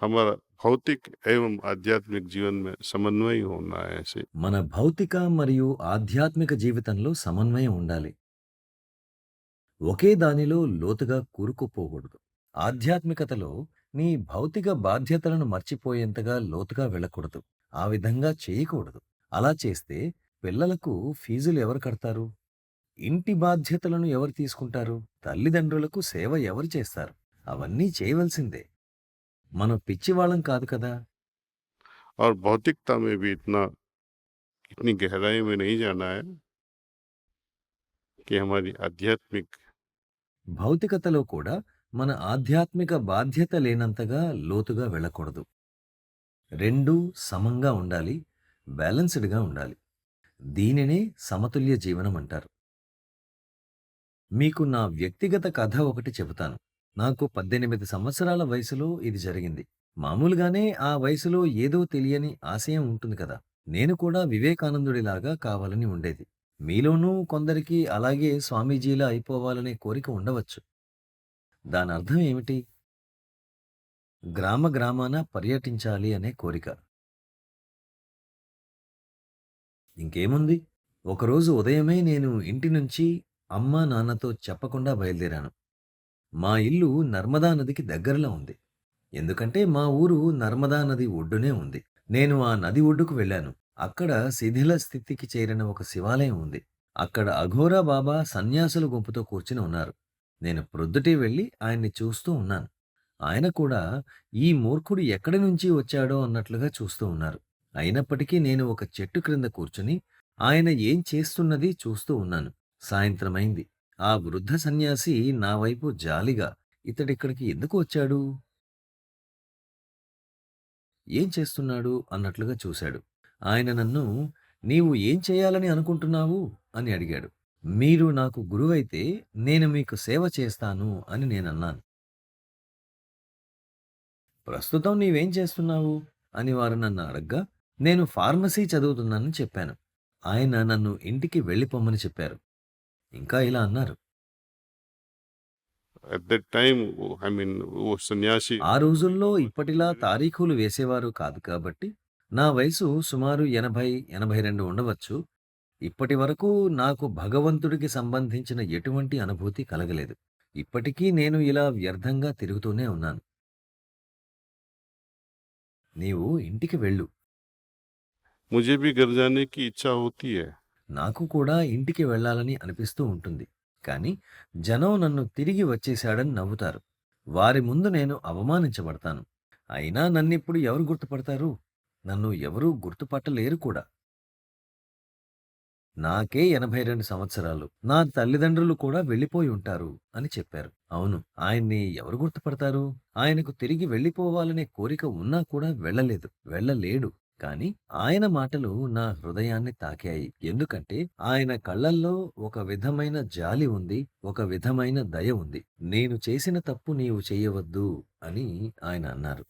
हमारा भौतिक एवं आध्यात्मिक जीवन में समन्वय ही होना है ऐसे। మన భౌతిక మరియు ఆధ్యాత్మిక జీవితంలో సమన్వయం ఉండాలి. ఒకే దానిలో లోతుగా కూరుకుపోకూడదు. ఆధ్యాత్మికతలో నీ భౌతిక బాధ్యతలను మర్చిపోయేంతగా లోతుగా వెళ్ళకూడదు. ఆ విధంగా చేయకూడదు. అలా చేస్తే పిల్లలకు ఫీజులు ఎవరు కడతారు? ఇంటి బాధ్యతలను ఎవరు తీసుకుంటారు? తల్లిదండ్రులకు సేవ ఎవరు చేస్తారు? అవన్నీ చేయవలసిందే. మనం పిచ్చివాళ్ళం కాదు కదా! और भौतिकता में भी इतनी गहराई में नहीं जाना है कि हमारी आध्यात्मिक। భౌతికతలో కూడా మన ఆధ్యాత్మిక బాధ్యత లేనంతగా లోతుగా వెళ్ళకూడదు. రెండూ సమంగా ఉండాలి. బ్యాలెన్స్‌డ్‌గా ఉండాలి. దీనినే సమతుల్య జీవనం అంటారు. మీకు నా వ్యక్తిగత కథ ఒకటి చెబుతాను. నాకు 18 సంవత్సరాల వయసులో ఇది జరిగింది. మామూలుగానే ఆ వయసులో ఏదో తెలియని ఆశయం ఉంటుంది కదా! నేను కూడా వివేకానందుడిలాగా కావాలని ఉండేది. మీలోనూ కొందరికి అలాగే స్వామీజీలా అయిపోవాలనే కోరిక ఉండవచ్చు. దానర్థం ఏమిటి? గ్రామ గ్రామాన పర్యటించాలి అనే కోరిక. ఇంకేముంది? ఒకరోజు ఉదయమే నేను ఇంటి నుంచి అమ్మా, నాన్నతో చెప్పకుండా బయలుదేరాను. మా ఇల్లు నర్మదా నదికి దగ్గరలో ఉంది. ఎందుకంటే మా ఊరు నర్మదా నది ఒడ్డునే ఉంది. నేను ఆ నది ఒడ్డుకు వెళ్ళాను. అక్కడ శిథిల స్థితికి చేరిన ఒక శివాలయం ఉంది. అక్కడ అఘోరా బాబా సన్యాసుల గుంపుతో కూర్చుని ఉన్నారు. నేను ప్రొద్దుటే వెళ్లి ఆయన్ని చూస్తూ ఉన్నాను. ఆయన కూడా ఈ మూర్ఖుడు ఎక్కడి నుంచి వచ్చాడో అన్నట్లుగా చూస్తూ ఉన్నారు. అయినప్పటికీ నేను ఒక చెట్టు క్రింద కూర్చుని ఆయన ఏం చేస్తున్నది చూస్తూ ఉన్నాను. సాయంత్రమైంది. ఆ వృద్ధ సన్యాసి నా వైపు జాలిగా ఇతడిక్కడికి ఎందుకు వచ్చాడు? ఏం చేస్తున్నాడు? అన్నట్లుగా చూశాడు. ఆయన నన్ను నీవు ఏం చేయాలని అనుకుంటున్నావు? అని అడిగాడు. మీరు నాకు గురువైతే నేను మీకు సేవ చేస్తాను అని నేనన్నాను. ప్రస్తుతం నీవేం చేస్తున్నావు? అని వారు నన్ను అడగ్గా, నేను ఫార్మసీ చదువుతున్నానని చెప్పాను. ఆయన నన్ను ఇంటికి వెళ్ళిపొమ్మని చెప్పారు. ఇంకా ఇలా అన్నారు. At that time I mean वो सन्यासी ఆ రోజుల్లో ఇప్పటిలా తారీఖులు వేసేవారు కాదు కాబట్టి, నా వయసు సుమారు 80, 82 ఉండవచ్చు. ఇప్పటి వరకు నాకు భగవంతుడికి సంబంధించిన ఎటువంటి అనుభూతి కలగలేదు. ఇప్పటికీ నేను ఇలా వ్యర్థంగా తిరుగుతూనే ఉన్నాను. నీవు ఇంటికి వెళ్ళు. मुझे भी घर जाने की इच्छा होती है। నాకు కూడా ఇంటికి వెళ్ళాలని అనిపిస్తూ ఉంటుంది. కానీ జనం నన్ను తిరిగి వచ్చేశాడని నవ్వుతారు. వారి ముందు నేను అవమానించబడతాను. అయినా నన్నిప్పుడు ఎవరు గుర్తుపడతారు? నన్ను ఎవరూ గుర్తుపట్టలేరు కూడా. నాకే 82 సంవత్సరాలు. నా తల్లిదండ్రులు కూడా వెళ్ళిపోయి ఉంటారు అని చెప్పారు. అవును, ఆయన్ని ఎవరు గుర్తుపడతారు? ఆయనకు తిరిగి వెళ్ళిపోవాలనే కోరిక ఉన్నా కూడా వెళ్ళలేదు. వెళ్ళలేడు. కానీ ఆయన మాటలు నా హృదయాన్ని తాకాయి. ఎందుకంటే ఆయన కళ్ళల్లో ఒక విధమైన జాలి ఉంది. ఒక విధమైన దయ ఉంది. నేను చేసిన తప్పు నీవు చెయ్యవద్దు అని ఆయన అన్నారు.